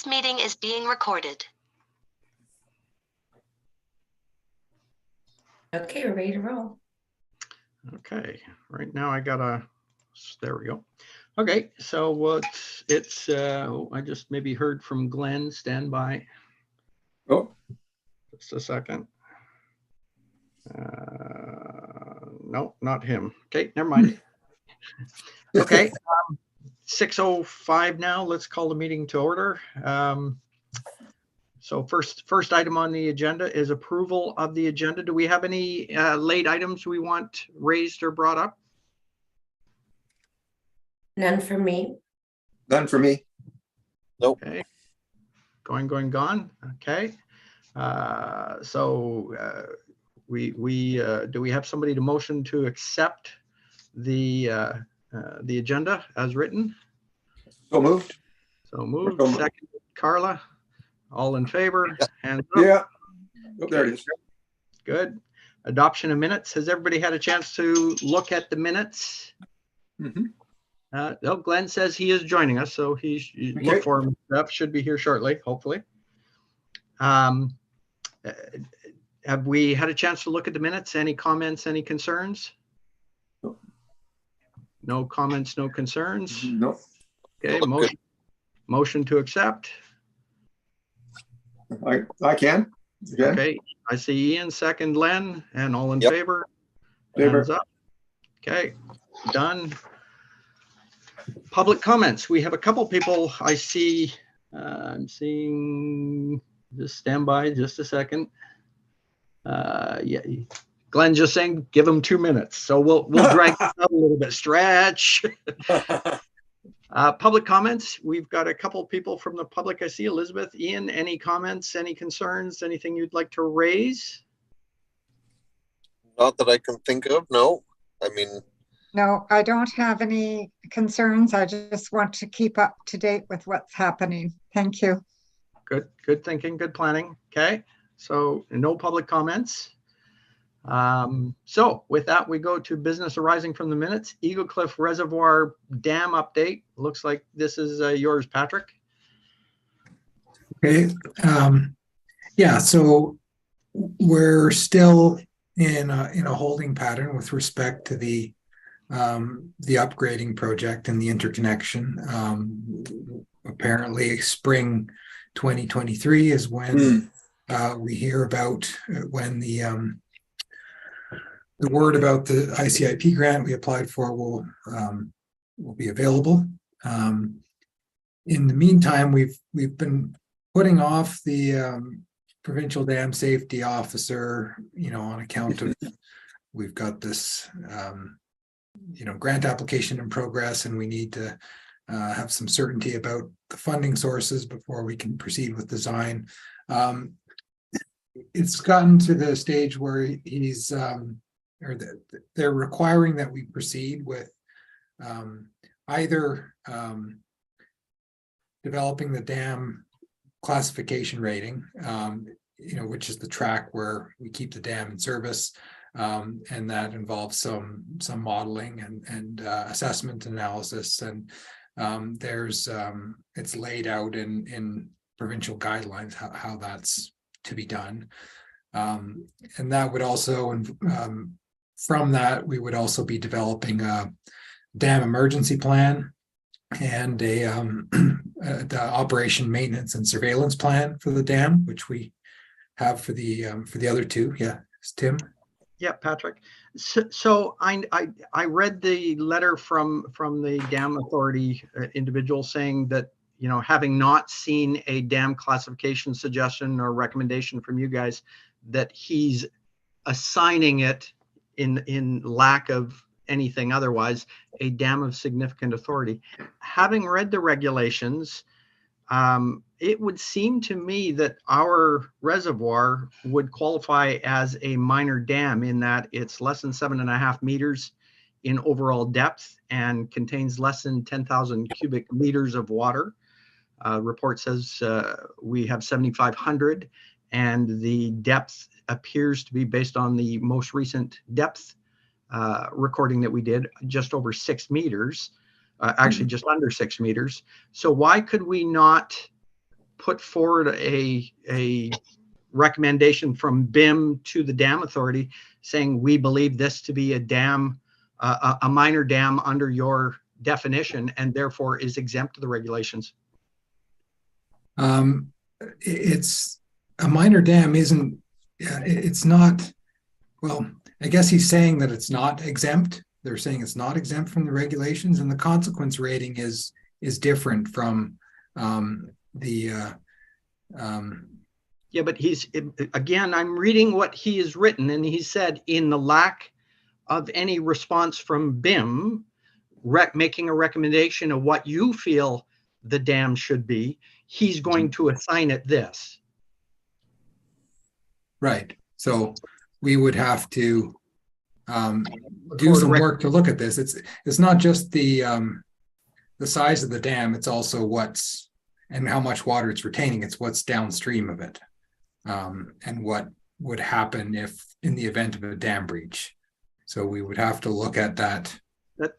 This meeting is being recorded. Okay, we're ready to roll. Okay, right now there we go. Okay, so I just maybe heard from Glenn. Stand by. Oh, Just a second. No, not him. Okay, never mind. Okay, 6:05 now. Let's call the meeting to order. So first item on the agenda is approval of the agenda. Do we have any late items we want raised or brought up? None for me. none for me. Nope. Okay. Gone. Okay. Do we have somebody to motion to accept the agenda as written? So moved. So moved. Second, Carla. All in favor? Hands up. Yeah. Oh, there it is. Good. Adoption of minutes. Has everybody had a chance to look at the minutes? Mhm. No, Glenn says he is joining us, so look for him. Should be here shortly, hopefully. Have we had a chance to look at the minutes? Any comments, any concerns? No. No comments, no concerns. No. Okay, Look motion to accept. I can. Again. Okay, I see Ian, second Len, and all in Yep. favor? Favor. Hands up. Okay, done. Public comments. We have a couple people I see. I'm seeing, just stand by just a second. Yeah, Glenn just saying, give him 2 minutes. So we'll drag this out a little bit, stretch. Public comments. We've got a couple people from the public. I see Elizabeth. Ian, any comments, any concerns, anything you'd like to raise? Not that I can think of, no. I mean, No, I don't have any concerns. I just want to keep up to date with what's happening. Thank you. Good thinking, good planning. Okay, so no public comments. So with that, we go to business arising from the minutes. Eagle Cliff Reservoir Dam update. Looks like this is yours, Patrick. Okay. Yeah, so we're still in a holding pattern with respect to the upgrading project and the interconnection. Apparently spring 2023 is when we hear about when the word about the ICIP grant we applied for will be available. In the meantime, we've been putting off the provincial dam safety officer, on account of we've got this grant application in progress, and we need to have some certainty about the funding sources before we can proceed with design. It's gotten to the stage where they're requiring that we proceed with either developing the dam classification rating, which is the track where we keep the dam in service, and that involves some modeling and assessment analysis, and it's laid out in provincial guidelines how that's to be done, and that would also from that we would also be developing a dam emergency plan and the operation, maintenance, and surveillance plan for the dam, which we have for the other two. Yeah, it's Tim. Yeah, Patrick. So I read the letter from the dam authority individual saying that, having not seen a dam classification suggestion or recommendation from you guys, that he's assigning it in lack of anything otherwise, a dam of significant authority. Having read the regulations, it would seem to me that our reservoir would qualify as a minor dam in that it's less than 7.5 meters in overall depth and contains less than 10,000 cubic meters of water. Report says we have 7,500, and the depth appears to be, based on the most recent depth recording that we did, just over 6 meters, actually just under 6 meters. So why could we not put forward a recommendation from BIM to the dam authority saying, we believe this to be a dam, a minor dam under your definition, and therefore is exempt to the regulations? It's a minor dam isn't, it's not, well, I guess he's saying that it's not exempt. They're saying it's not exempt from the regulations, and the consequence rating is different from Yeah, but again, I'm reading what he has written, and he said, in the lack of any response from BIM, making a recommendation of what you feel the dam should be, he's going to assign it this. right. So we would have to do Record some a work to look at this. It's not just the size of the dam, it's also what's and how much water it's retaining. It's what's downstream of it, and what would happen if in the event of a dam breach. So we would have to look at that.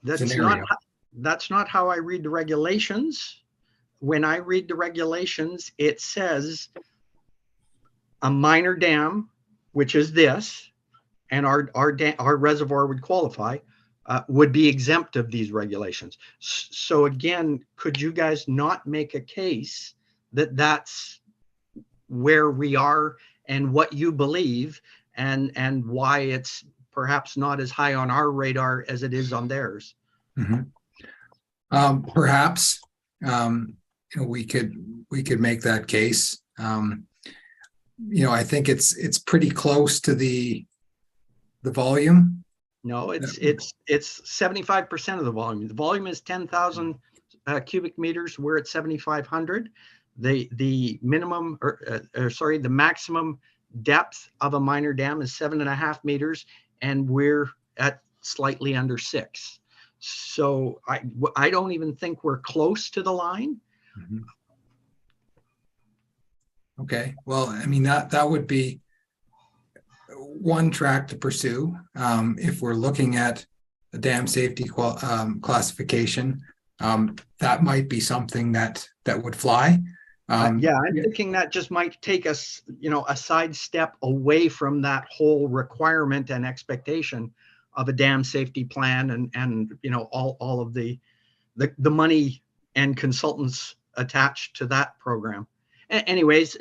That's not how I read the regulations. When I read the regulations, it says a minor dam, which is this, and our reservoir would qualify, would be exempt of these regulations. So again, could you guys not make a case that that's where we are and what you believe, and why it's perhaps not as high on our radar as it is on theirs? Mm-hmm. Perhaps we could make that case. I think it's pretty close to the volume. No, it's 75% of the volume. The volume is 10,000 cubic meters. We're at 7,500. The minimum, the maximum depth of a minor dam is 7.5 meters, and we're at slightly under 6. So I don't even think we're close to the line. Mm-hmm. Okay, well, I mean, that would be one track to pursue. If we're looking at a dam safety classification, that might be something that would fly. I'm thinking that just might take us, a sidestep away from that whole requirement and expectation of a dam safety plan and all of the money and consultants attached to that program. Anyways,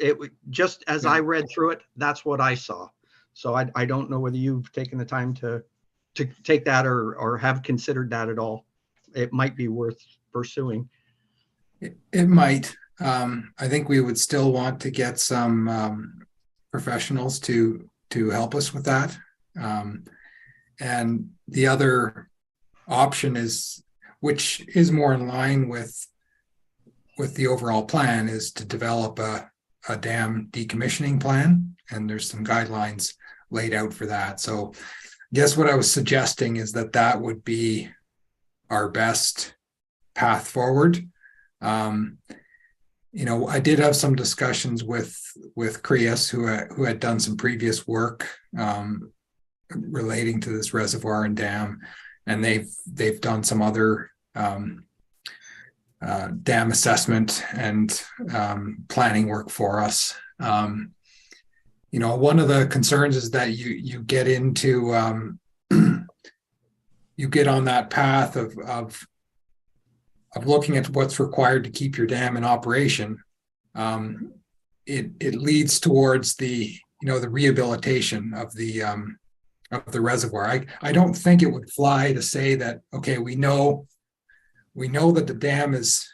just as I read through it, that's what I saw. So I don't know whether you've taken the time to take that or have considered that at all. It might be worth pursuing. It might. I think we would still want to get some professionals to help us with that. And the other option is, which is more in line with the overall plan, is to develop a dam decommissioning plan. And there's some guidelines laid out for that. So I guess what I was suggesting is that would be our best path forward. I did have some discussions with Creus, who had done some previous work relating to this reservoir and dam, and they've done some other dam assessment and planning work for us. One of the concerns is that you get into you get on that path of looking at what's required to keep your dam in operation. It leads towards the rehabilitation of the reservoir. I don't think it would fly to say that, okay, we know that the dam is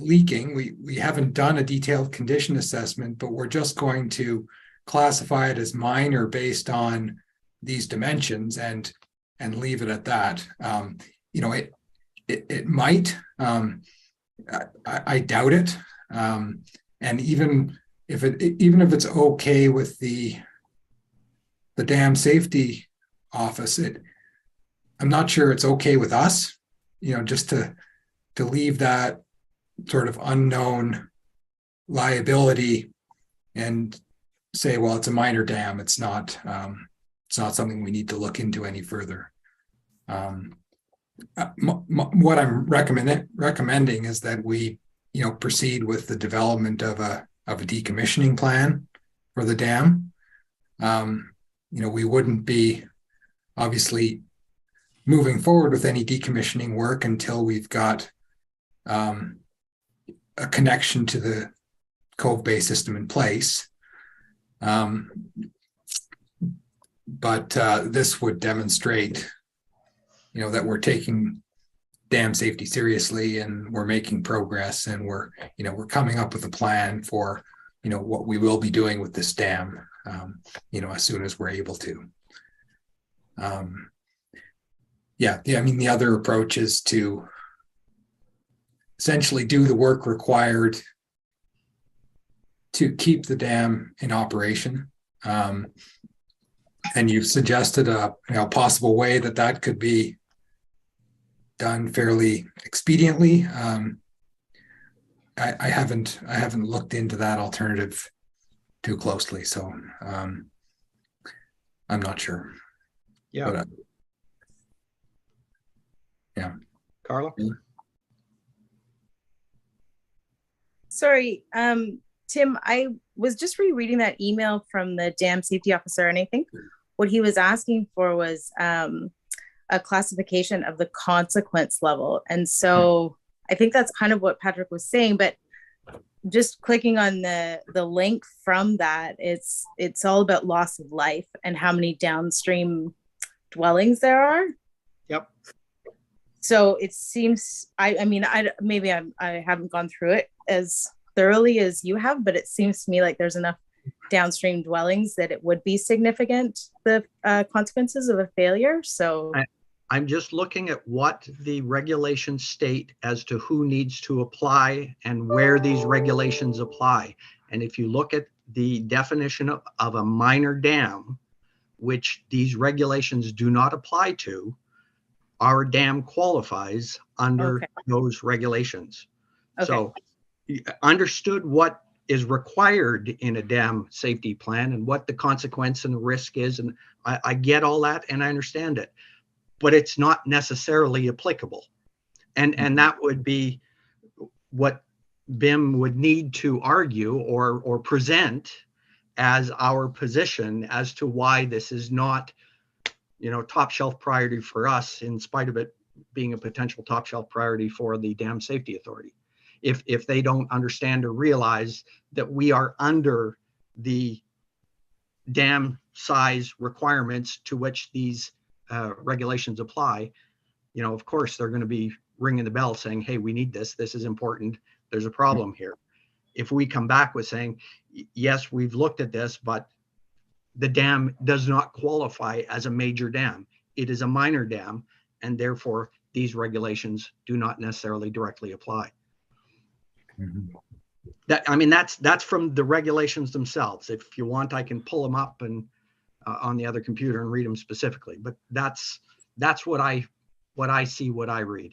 leaking. We haven't done a detailed condition assessment, but we're just going to classify it as minor based on these dimensions and leave it at that. It might. I doubt it. And even if it's okay with the dam safety office, I'm not sure it's okay with us. Just to leave that sort of unknown liability and say, well, it's a minor dam. It's not something we need to look into any further. What I'm recommending is that we proceed with the development of a decommissioning plan for the dam. We wouldn't be obviously moving forward with any decommissioning work until we've got a connection to the Cove Bay system in place. But this would demonstrate, that we're taking dam safety seriously and we're making progress, and we're coming up with a plan for, what we will be doing with this dam, as soon as we're able to. The other approach is to essentially do the work required to keep the dam in operation. And you've suggested a possible way that could be done fairly expediently. I haven't looked into that alternative too closely, so I'm not sure. Yeah. But, yeah. Carla? Sorry, Tim, I was just rereading that email from the dam safety officer, and I think what he was asking for was a classification of the consequence level. And so I think that's kind of what Patrick was saying, but just clicking on the link from that, it's all about loss of life and how many downstream dwellings there are. Yep. So it seems, I haven't gone through it as thoroughly as you have, but it seems to me like there's enough downstream dwellings that it would be significant, the consequences of a failure. So I'm just looking at what the regulations state as to who needs to apply and where these regulations apply. And if you look at the definition of a minor dam, which these regulations do not apply to, our dam qualifies under those regulations. Okay. So understood what is required in a dam safety plan and what the consequence and the risk is. And I get all that and I understand it, but it's not necessarily applicable. And that would be what BIM would need to argue or present as our position as to why this is not, top shelf priority for us, in spite of it being a potential top shelf priority for the Dam Safety Authority. If they don't understand or realize that we are under the dam size requirements to which these regulations apply, of course, they're going to be ringing the bell saying, hey, we need this. This is important. There's a problem here. If we come back with saying, yes, we've looked at this, but the dam does not qualify as a major dam. It is a minor dam, and therefore these regulations do not necessarily directly apply. Mhm. That's from the regulations themselves. If you want, I can pull them up and on the other computer and read them specifically. But that's what I see, what I read.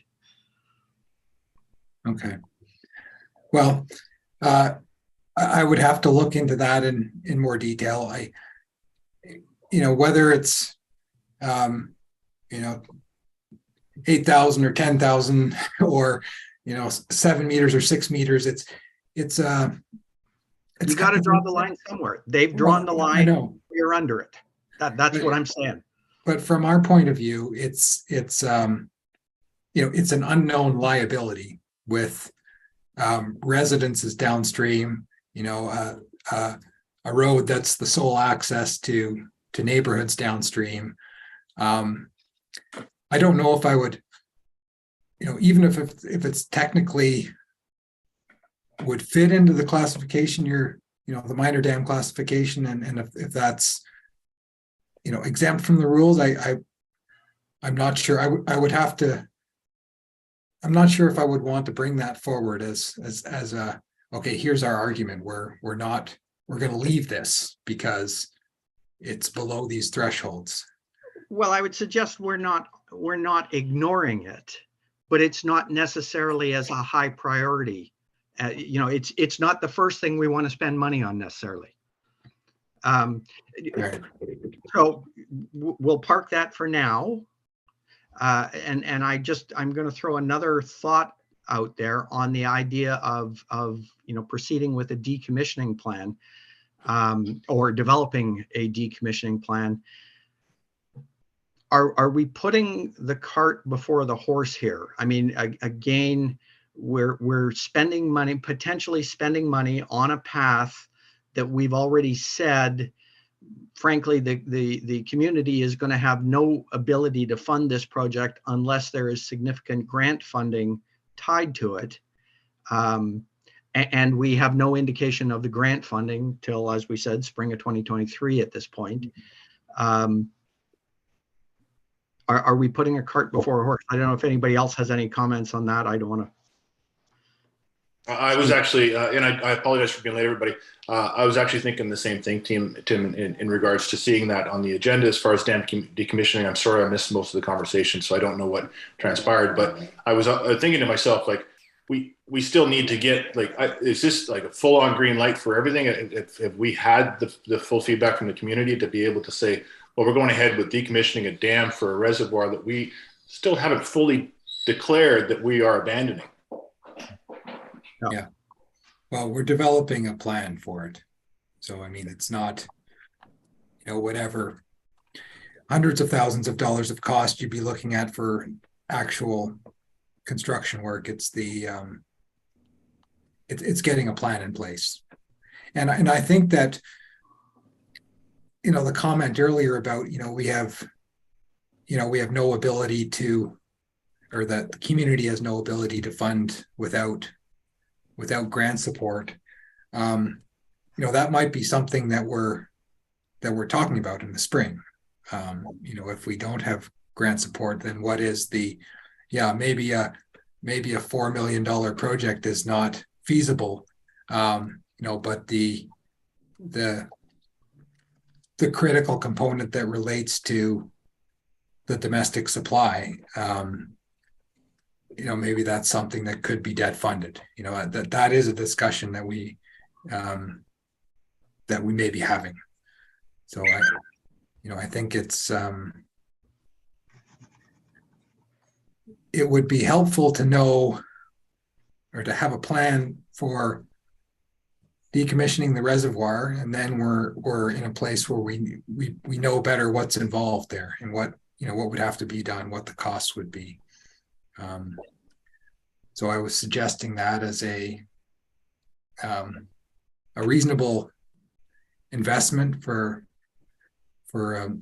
Okay. Well, I would have to look into that in more detail. Whether it's 8,000 or 10,000 or 7 meters or 6 meters, it's You got to draw the line somewhere. They've drawn the line. I know. We're under it. That's what I'm saying. But from our point of view, it's an unknown liability with residences downstream, a road that's the sole access to neighborhoods downstream. I don't know if I would, even if it's technically would fit into the classification, the minor dam classification, and if that's exempt from the rules, I'm not sure. I would have to. I'm not sure if I would want to bring that forward as a okay. Here's our argument. We're going to leave this because it's below these thresholds. Well, I would suggest we're not ignoring it, but it's not necessarily as a high priority. It's not the first thing we want to spend money on necessarily. Right. So we'll park that for now. And I'm going to throw another thought out there on the idea of proceeding with a decommissioning plan, or developing a decommissioning plan. Are we putting the cart before the horse here? I mean, again, we're spending money, potentially spending money on a path that we've already said, frankly, the community is going to have no ability to fund this project unless there is significant grant funding tied to it. And we have no indication of the grant funding till, as we said, spring of 2023 at this point. Are we putting a cart before a horse? I don't know if anybody else has any comments on that. I don't want to. I was actually, and I apologize for being late, everybody. I was actually thinking the same thing, Tim, in regards to seeing that on the agenda as far as dam decommissioning. I'm sorry I missed most of the conversation, so I don't know what transpired. But I was thinking to myself, like, we still need to get, like, is this like a full-on green light for everything? If we had the full feedback from the community to be able to say, well, we're going ahead with decommissioning a dam for a reservoir that we still haven't fully declared that we are abandoning. Yeah. Well, we're developing a plan for it. So, I mean, it's not, whatever hundreds of thousands of dollars of cost you'd be looking at for actual construction work. It's the, it's getting a plan in place. And I think that, the comment earlier about, we have no ability to, or that the community has no ability to fund without grant support. That might be something that we're talking about in the spring. If we don't have grant support, then what is maybe a $4 million project is not feasible. But the critical component that relates to the domestic supply, maybe that's something that could be debt funded. That is a discussion that we may be having. So I think it's it would be helpful to know, or to have a plan for decommissioning the reservoir, and then we're in a place where we know better what's involved there and what would have to be done, what the costs would be. So I was suggesting that as a reasonable investment for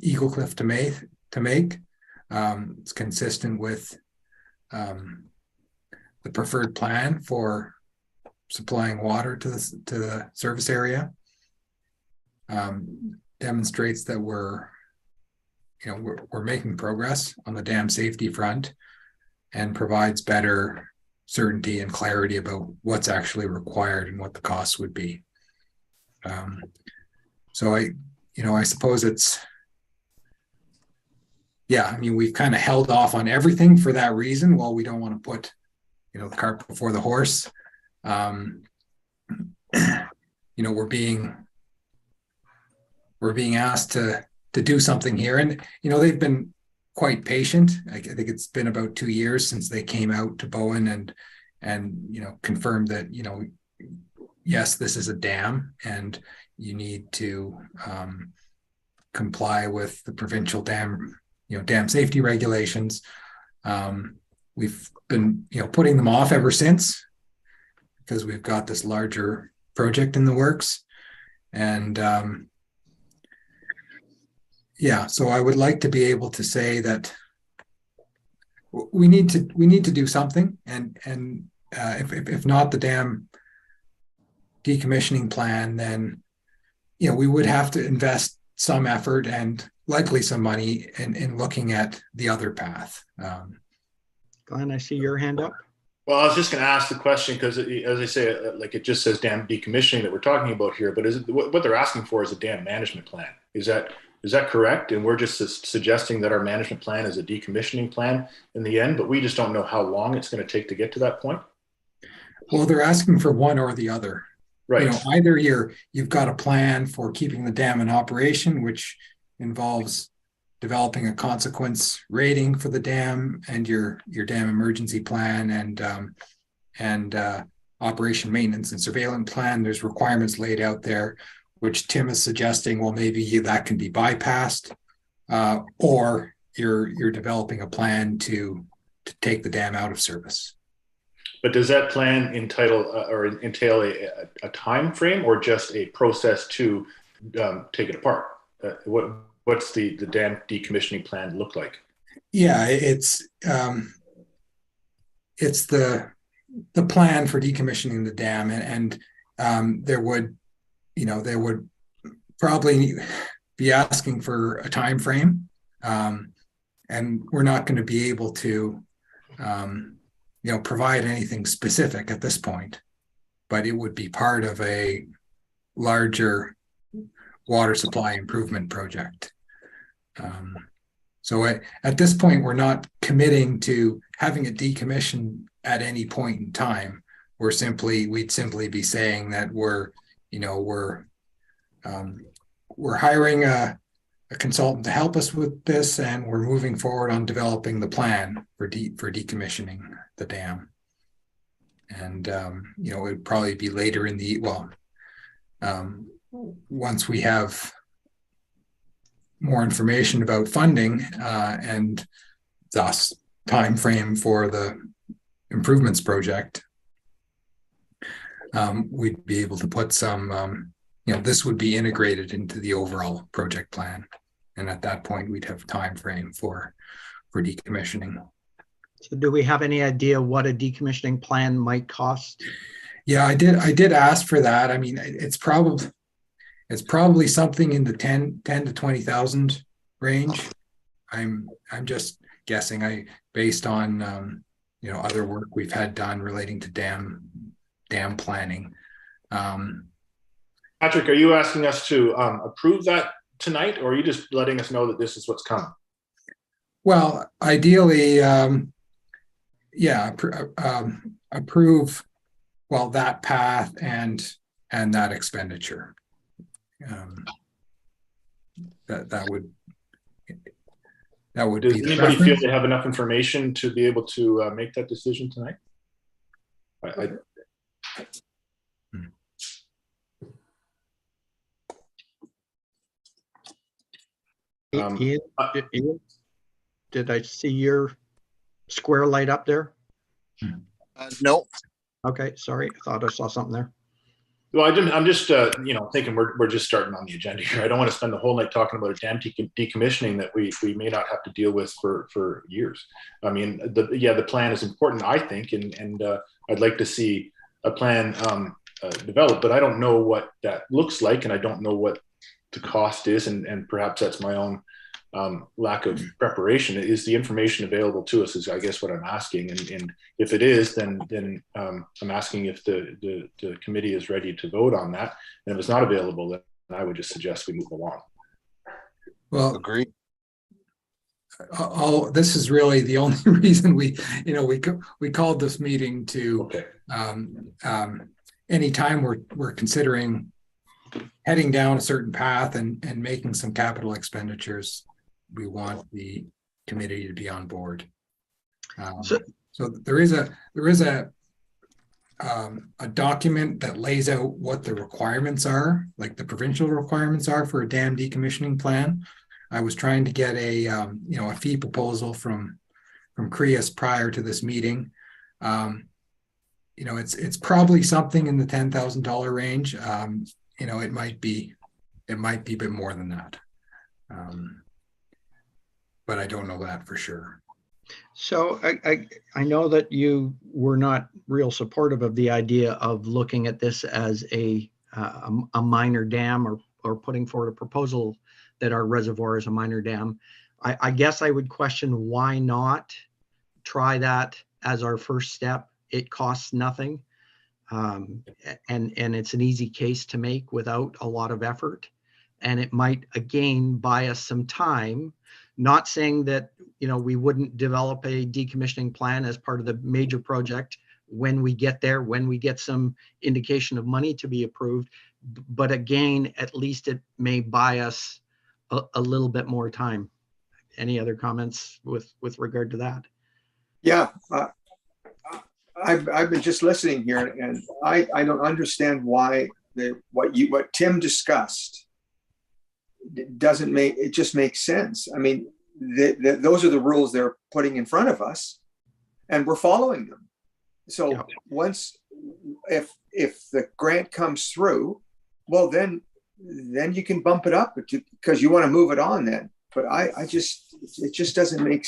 Eagle Cliff to make. It's consistent with the preferred plan for supplying water to the service area. Demonstrates that we're making progress on the dam safety front, and provides better certainty and clarity about what's actually required and what the costs would be. So I suppose it's, we've kind of held off on everything for that reason. Well, we don't want to put, the cart before the horse. We're being asked to do something here, and they've been quite patient. I think it's been about 2 years since they came out to Bowen and confirmed that yes, this is a dam, and you need to comply with the provincial dam safety regulations. We've been putting them off ever since, because we've got this larger project in the works. And so I would like to be able to say that we need to do something, and if not the dam decommissioning plan, then we would have to invest some effort and likely some money in looking at the other path. Glenn, I see your hand up. Well, I was just going to ask the question because, as I say, like, it just says dam decommissioning that we're talking about here, but what they're asking for is a dam management plan. Is that correct? And we're just suggesting that our management plan is a decommissioning plan in the end, but we just don't know how long it's going to take to get to that point. Well, they're asking for one or the other. Right. Either you've got a plan for keeping the dam in operation, which involves developing a consequence rating for the dam and your dam emergency plan, and and operation, maintenance, and surveillance plan. There's requirements laid out there, which Tim is suggesting, well, maybe that can be bypassed, or you're developing a plan to take the dam out of service. But does that plan entail a time frame or just a process to take it apart? What's the dam decommissioning plan look like? Yeah, it's the plan for decommissioning the dam, and there would probably be asking for a time frame, and we're not going to be able to provide anything specific at this point, but it would be part of a larger water supply improvement project. So at this point, we're not committing to having it decommissioned at any point in time. We'd simply be saying that we're hiring a consultant to help us with this, and we're moving forward on developing the plan for decommissioning the dam. And it would probably be later in the once we have more information about funding and thus time frame for the improvements project, we'd be able to put some, this would be integrated into the overall project plan. And at that point, we'd have time frame for decommissioning. So do we have any idea what a decommissioning plan might cost? Yeah, I did ask for that. I mean, it's probably something in the 10 to 20,000 range. I'm just guessing. Based on other work we've had done relating to dam planning. Patrick, are you asking us to approve that tonight, or are you just letting us know that this is what's coming? Well, ideally, approve that path and that expenditure. That would Does be the anybody feel preference. they have enough information to be able to make that decision tonight? Ian, did I see your square light up there? No, Okay, sorry, I thought I saw something there. Well, I'm just thinking we're just starting on the agenda here. I don't want to spend the whole night talking about a dam decommissioning that we may not have to deal with for years. I mean, the plan is important, I think, and I'd like to see a plan developed, but I don't know what that looks like, and I don't know what the cost is, and perhaps that's my own lack of preparation. Is the information available to us, is I guess what I'm asking, and if it is, then I'm asking if the committee is ready to vote on that, and if it's not available, then I would just suggest we move along. Well, agree. This is really the only reason we called this meeting to, Okay. anytime we're considering heading down a certain path and making some capital expenditures, we want the committee to be on board. So there is a document that lays out what the requirements are, like the provincial requirements are for a dam decommissioning plan. I was trying to get a fee proposal from CREAS prior to this meeting. It's probably something in the $10,000 range. It might be a bit more than that. But I don't know that for sure. So I know that you were not real supportive of the idea of looking at this as a minor dam or putting forward a proposal that our reservoir is a minor dam. I guess I would question why not try that as our first step. It costs nothing. And it's an easy case to make without a lot of effort. And it might, again, buy us some time. Not saying that, we wouldn't develop a decommissioning plan as part of the major project when we get there, when we get some indication of money to be approved. But again, at least it may buy us a little bit more time. Any other comments with regard to that? Yeah, I've been just listening here, and I don't understand why what Tim discussed doesn't make it just makes sense. I mean, those are the rules they're putting in front of us, and we're following them. So Yeah. once if the grant comes through, well then you can bump it up because you want to move it on then. But it just doesn't make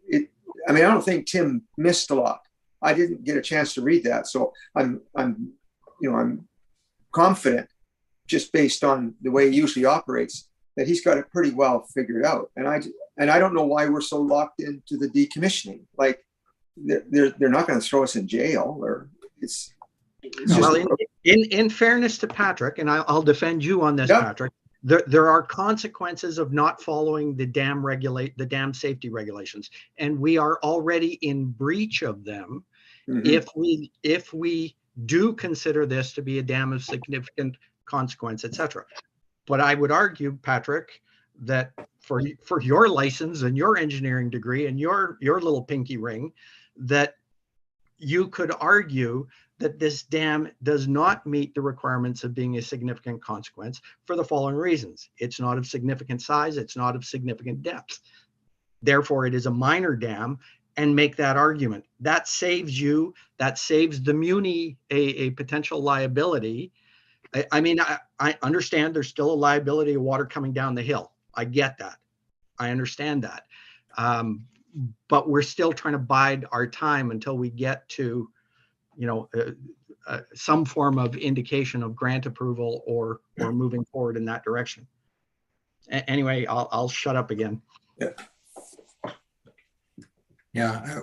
it. I mean, I don't think Tim missed a lot. I didn't get a chance to read that, so I'm confident, just based on the way he usually operates, that he's got it pretty well figured out. And I don't know why we're so locked into the decommissioning. Like they're not going to throw us in jail, or it's Well, just, in fairness to Patrick, and I'll defend you on this, Yep. Patrick, there are consequences of not following the dam safety regulations, and we are already in breach of them. Mhm. If we do consider this to be a dam of significant consequence, etc. But I would argue, Patrick, that for your license and your engineering degree and your little pinky ring, that you could argue that this dam does not meet the requirements of being a significant consequence for the following reasons. It's not of significant size, it's not of significant depth. Therefore, it is a minor dam, and make that argument. That saves you, that saves the muni a potential liability. I mean, I understand there's still a liability of water coming down the hill. I get that. I understand that. But we're still trying to bide our time until we get to, some form of indication of grant approval or moving forward in that direction. Anyway, I'll shut up again. Yeah,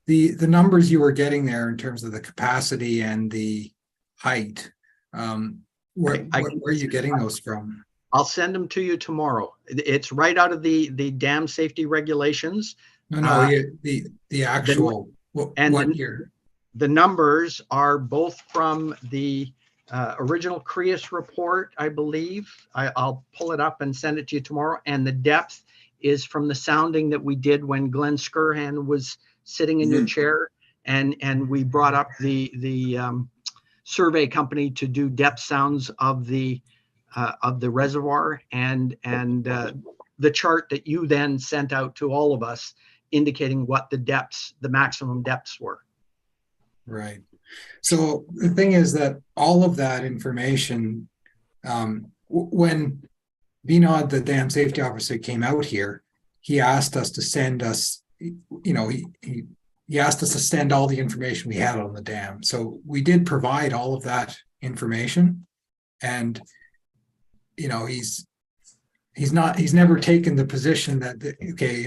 the numbers you were getting there in terms of the capacity and the height, where are you getting those from? I'll send them to you tomorrow. It's right out of the dam safety regulations. No, the actual what year? The numbers are both from the original CREAS report, I believe. I'll pull it up and send it to you tomorrow. And the depth is from the sounding that we did when Glenn Skirhan was sitting in your chair, and we brought up the survey company to do depth sounds of the reservoir, and the chart that you then sent out to all of us indicating what the maximum depths were. Right. So the thing is that all of that information, when Vinod, the dam safety officer, came out here, he asked us to send us, he asked us to send all the information we had on the dam. So we did provide all of that information, and he's never taken the position that okay,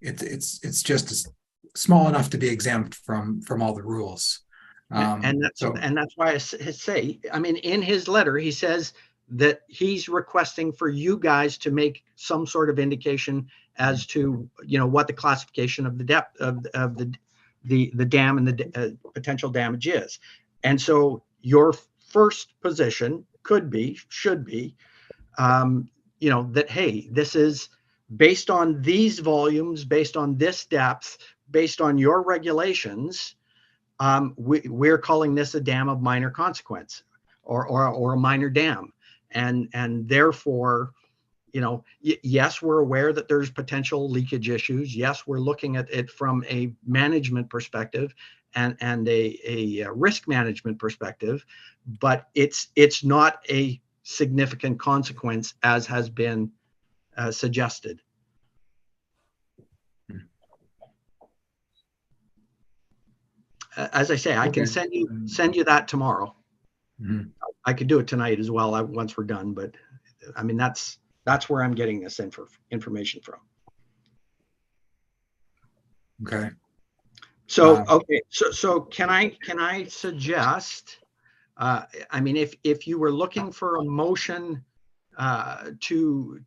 it's just small enough to be exempt from all the rules. And that's why I say, I mean, in his letter, he says that he's requesting for you guys to make some sort of indication as to, what the classification of the depth of the dam and the potential damage is. And so your first position should be, that, hey, this is based on these volumes, based on this depth, based on your regulations, we're calling this a dam of minor consequence, or a minor dam. And therefore, yes, we're aware that there's potential leakage issues. Yes, we're looking at it from a management perspective and a risk management perspective, but it's not a significant consequence as has been suggested. As I say, I can send you that tomorrow. Mm-hmm. I could do it tonight as well once we're done, but I mean, that's where I'm getting this information from. Okay. So, okay. So can I suggest, I mean, if you were looking for a motion to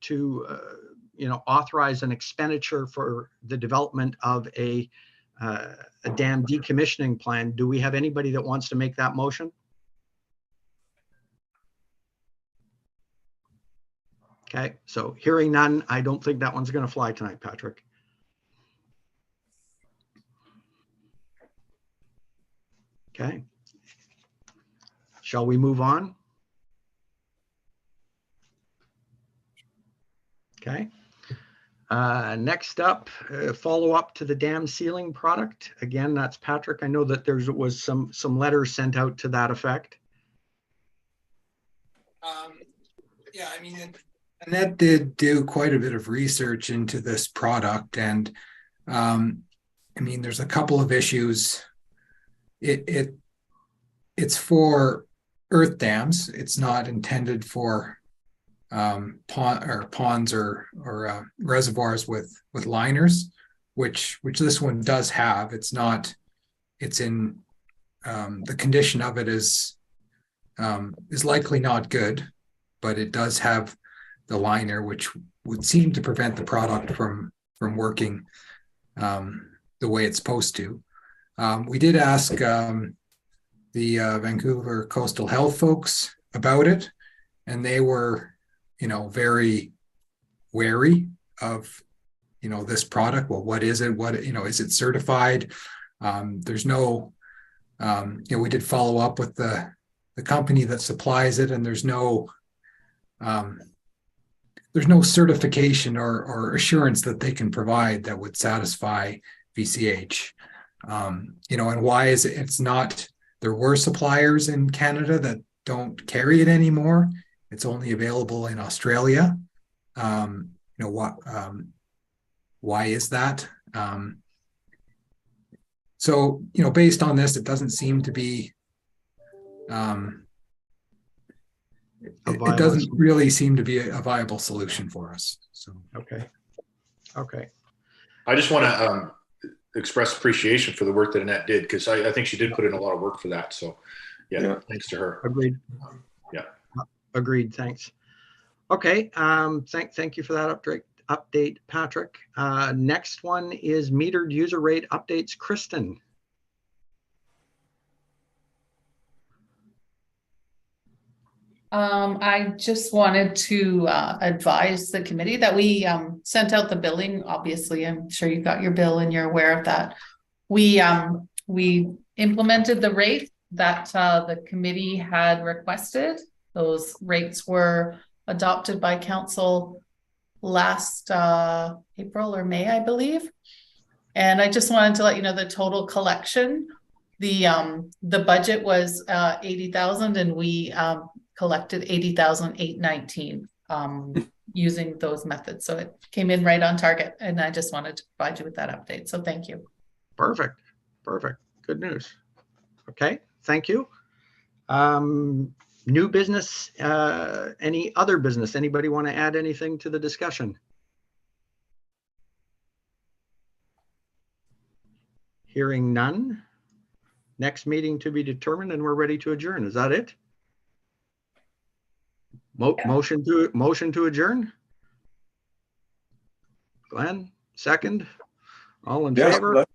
authorize an expenditure for the development of a dam decommissioning plan, do we have anybody that wants to make that motion? Okay, so hearing none, I don't think that one's going to fly tonight, Patrick. Okay. Shall we move on? Okay. Next up, follow up to the dam sealing product. Again, that's Patrick. I know that there was some letters sent out to that effect. Yeah, I mean, Annette did do quite a bit of research into this product, and I mean, there's a couple of issues. It's for earth dams. It's not intended for ponds or reservoirs with liners, which this one does have. It's not. It's in the condition of it is likely not good, but it does have the liner, which would seem to prevent the product from working the way it's supposed to. We did ask the Vancouver Coastal Health folks about it, and they were, very wary of, this product. Well, what is it? What, is it certified? There's no, we did follow up with the company that supplies it, and there's no certification or assurance that they can provide that would satisfy VCH. And why is it? It's not. There were suppliers in Canada that don't carry it anymore. It's only available in Australia. Why is that? So, based on this, it doesn't seem to be. It doesn't really seem to be a viable solution for us. So Okay. I just want to express appreciation for the work that Annette did, because I think she did put in a lot of work for that. So yeah. Thanks to her. Agreed. Yeah. Agreed. Thanks. Okay. Thank you for that update, Patrick. Next one is metered user rate updates. Kristen. I just wanted to advise the committee that we sent out the billing. Obviously, I'm sure you got your bill and you're aware of that. We implemented the rate that the committee had requested. Those rates were adopted by council last April or May, I believe. And I just wanted to let you know the total collection. The budget was 80,000, and we collected 80,819 using those methods. So it came in right on target, and I just wanted to provide you with that update. So thank you. Perfect. Good news. Okay, thank you. New business, any other business? Anybody want to add anything to the discussion? Hearing none. Next meeting to be determined, and we're ready to adjourn. Is that it? Motion to adjourn. Glenn, second. All in favor?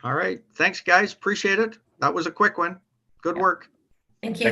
All right. Thanks, guys. Appreciate it. That was a quick one. Good work. Thank you.